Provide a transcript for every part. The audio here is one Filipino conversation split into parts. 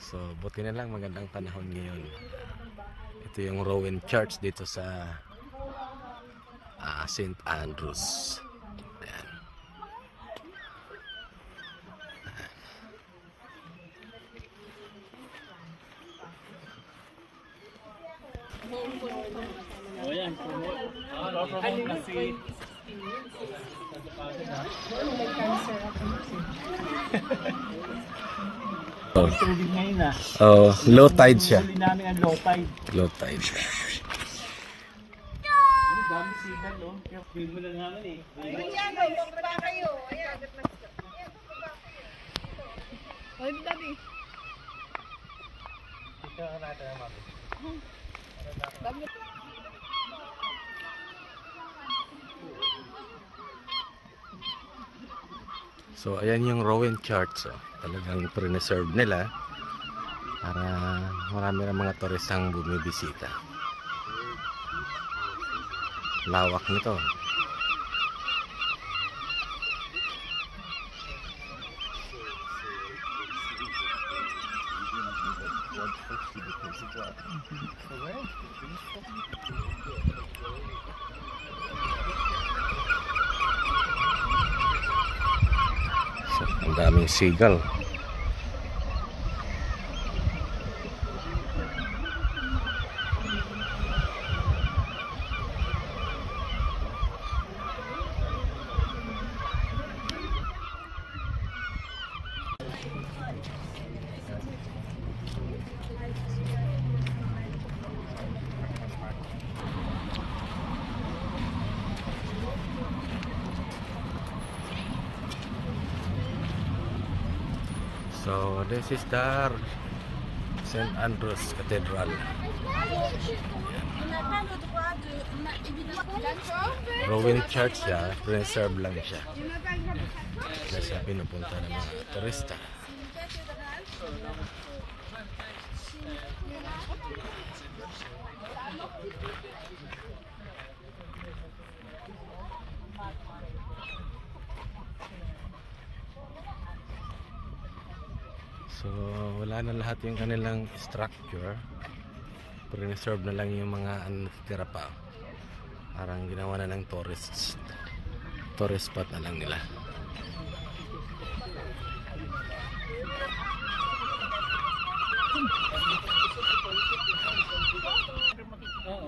So buti na lang magandang panahon ngayon. Ito yung Rowan Church dito sa St. Andrews. Ayan. Oh yan, kasi tubig ngayon na. Oh, low tide siya. Huli namin ang low tide. Low tide. Dami signal, no? Kaya film mo lang namin eh. Ayan, bumaba kayo. Ayan. Oy, dami. Ito ang natin ang mabit. So ayan yung Rowan Church. Oh. Talagang preserve nila para marami ng mga turistang bumibisita. Lawak nito. So, ang daming seagull. So this is the St. Andrews Cathedral. Rowan Church siya, preserve lang siya. Kasi pinupunta ng mga turista. So wala na lahat yung kanilang structure, preserve na lang yung mga natitira pa. Parang ginawa na ng tourist spot na lang nila.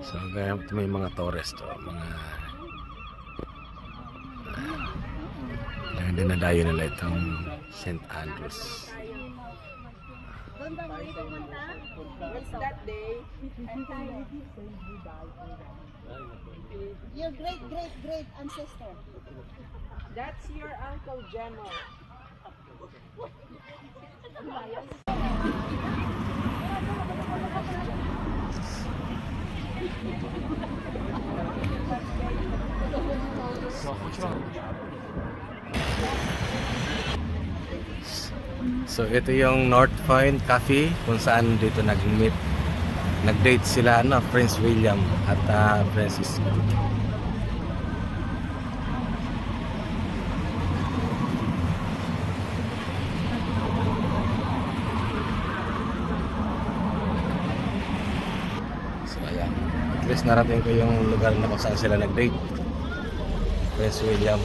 So kaya may mga tourist mga dinadayo nila itong St. Andrews. What's that day? Your great ancestor. That's your Uncle Jemo. So ito yung North Point Cafe kung saan dito nag-date sila Prince William at Princess. So ayan, at least narating ko yung lugar na kung saan sila nag-date. Prince William.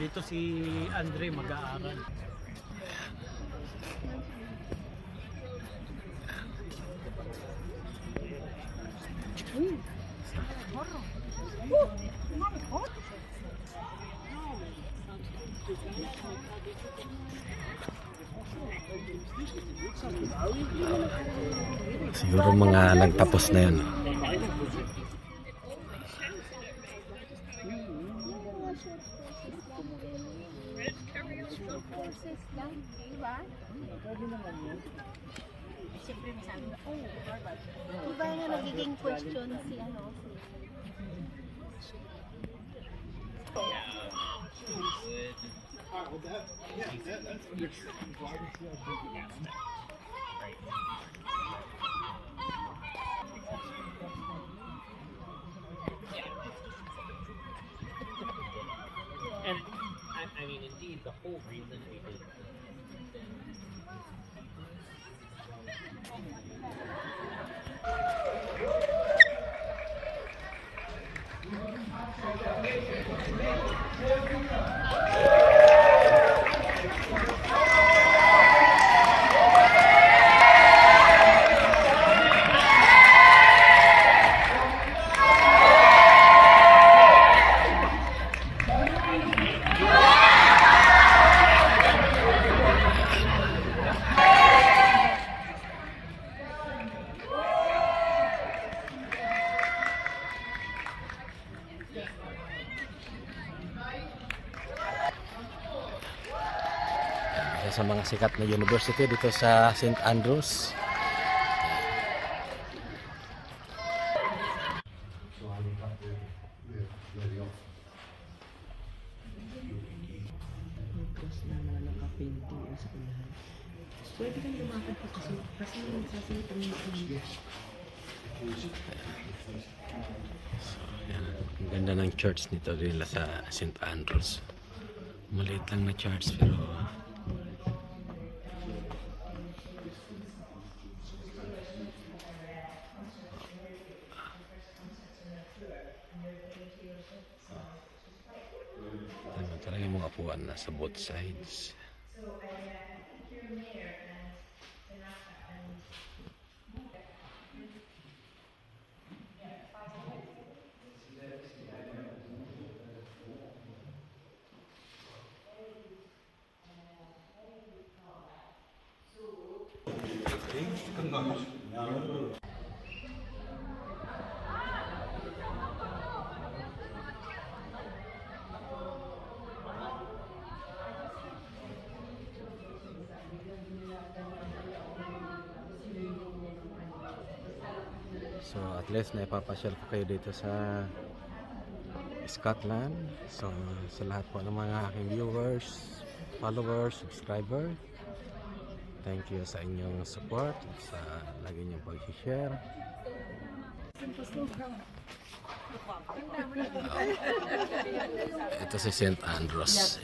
Dito si Andre mag-aaral. Siguro mga nagtapos na yan. Diba nga nagiging question si I mean, indeed, the whole reason we did this. Isa sa mga sikat na university dito sa St. Andrews. Pwede kang lumakad pa kasi nagsasalita ng mga. Ang ganda ng church nito nila sa St. Andrews. Maliit lang na church pero talaga yung mga upuan na sa both sides. So at least naipapasyal ko kayo dito sa Scotland. So sa lahat po ng mga aking viewers, followers, subscriber, thank you sa inyong support, sa lagi niyong pag-share. Ito si St. Andrews.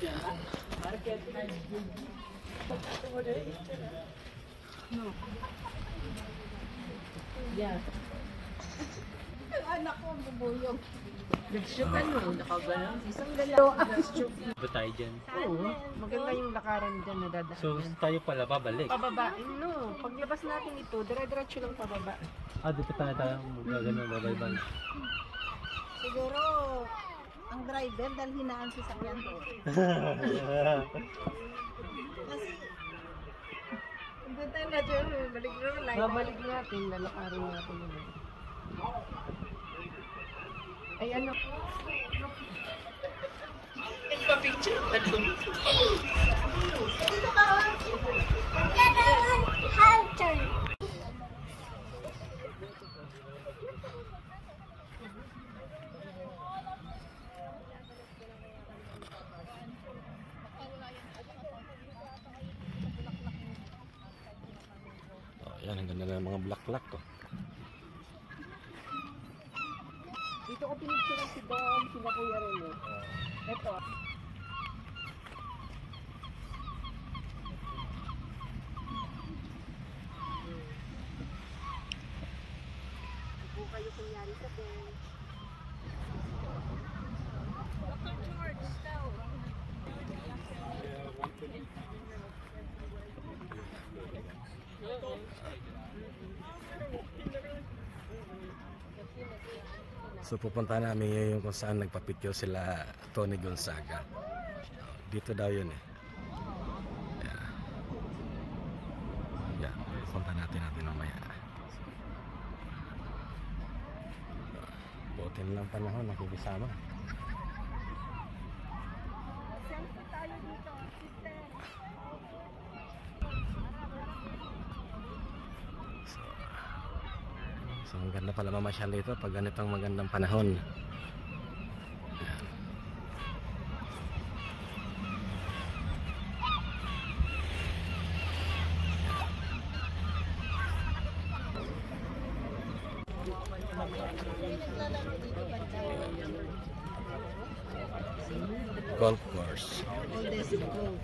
Yeah. Anak ko, bubuyog. Nag-shoot ano, nakagalang. Isang dalawa. Ba tayo dyan? Oo, maganda yung lakaran dyan na dadaan. So, tayo pala babalik. Pababain, no. Paglabas natin ito, dire-diretso lang pababa. Dito tayo magagano, babay-bye. Siguro, ang driver dahil hinaan sa sakyan ko. Kasi, doon tayo natin, balik na lang. Babalik natin, lalakarin natin yun. Ay ano? Nagpa-picture na doon. Dito ka, Hunter. Yan, ang ganda ng mga black-black ko. Dito ko pinicture si Don, sila Kuya Rene. Ito. Ako kayo kunyari sa bench. So pupunta namin ngayon kung saan nagpa-picture sila Tony Gonzaga. Dito daw yun eh. Yeah, pupunta natin mamaya. Buti lang panahon, nakikisama. Selfie tayo dito, sister. So ang ganda pala mamasyal dito pag ganitong magandang panahon. Ayan. May naglalaro dito ba tayo? golf course. Oldest grove.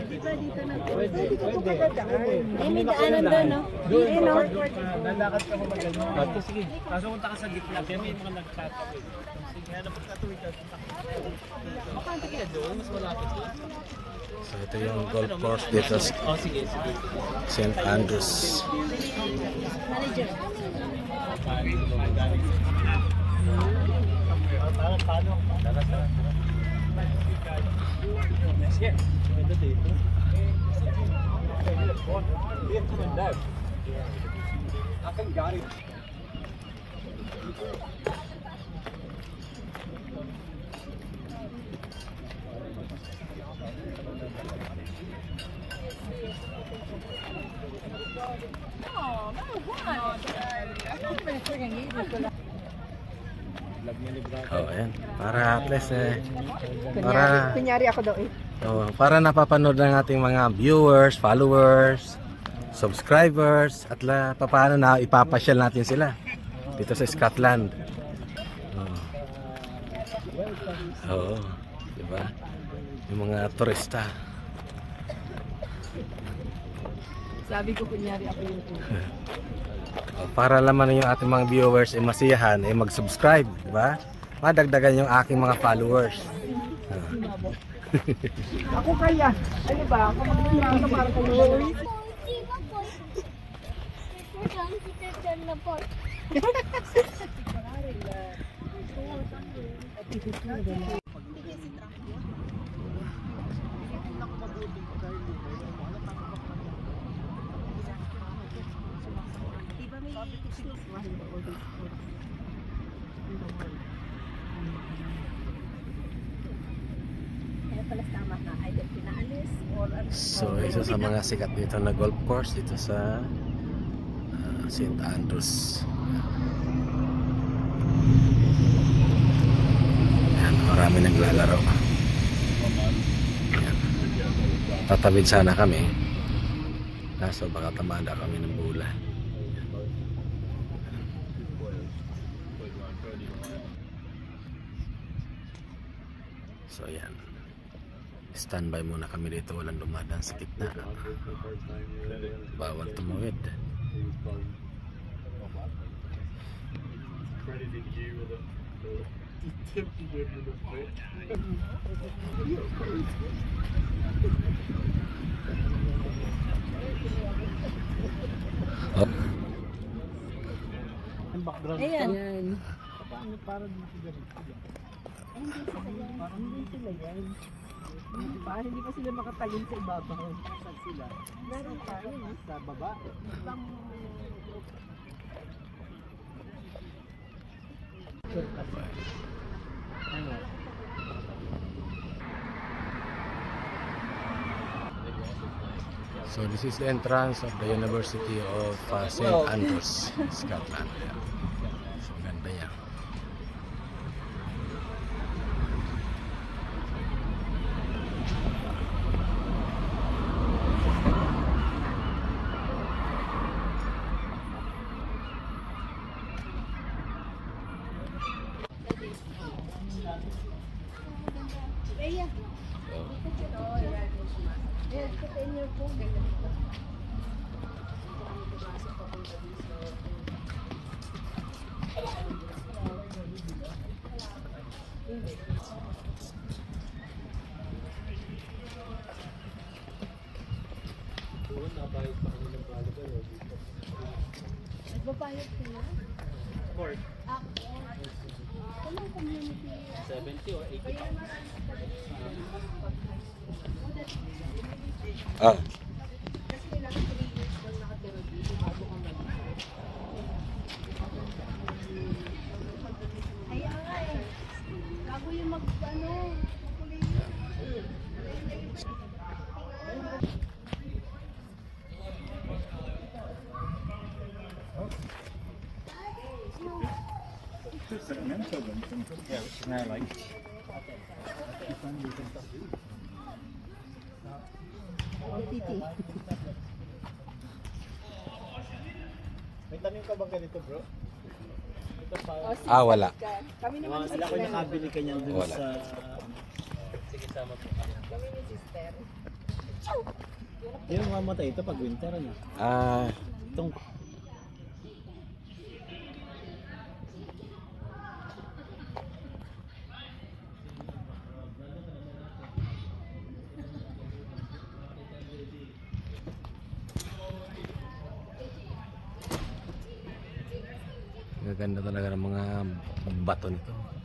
Di ba dito na? Pwede ka po magdadaan. Eh, may daanan doon, no? Eh, no? Lalakad ka mo magano. Sige, kaso punta ka sa gitna. Kaya may mga nagtatawid. Sige, ano pagkatawid ka? Makanta kaya doon, mas malapit doon. So ito yung golf course dito sa Oh, sige, sige. St. Andrews. Manager. Paano? Tara. Sige. Ito dito. Aking gari. Oh, ayan. Para at least para Kunyari ako daw eh. para napapanood ng ating mga viewers, followers, subscribers at paano na ipapasyal natin sila dito sa Scotland. Oo, diba? Yung mga turista. Sabi ko kunyari ako yung Para laman yung ating mga viewers ay masiyahan ay mag-subscribe, diba? Madagdagan yung aking mga followers. Ako kaya. Ano ba? Ako magmumura ka para kayo. So, isa sa mga sikat dito na golf course dito sa St. Andrews. Ayan, marami naglalaro. Ayan. Tatawid sana kami. Kaso baka tamada kami ng bula. So, ayan. Standby muna kami dito, walang dumadaan sa gitna. Bawal tumawid. Oh. Ayan. Hindi pa sila makatagin sa ibabaw. Saan sila? Meron tayo sa baba. So this is the entrance of the University of St. Andrews, Scotland. So ganda yan. Nagbabayad ka na? Court. Anong community? 70 or 80 pounds. Ah. Kasi kailangan 3 years kung nakatira dito bago ka Kaya nga eh. Bago yung mag-ano. Yeah, which is now like. Titi. May tanim ka ba ganito, bro? Ah, wala. Kami naman Sila ko nakabili ka niyan dun Wala. sa sige, sama po kayo. Kami ni sister. Yung mamatay ito pag winter, ano? Itong Gaganda talaga ng mga bato nito.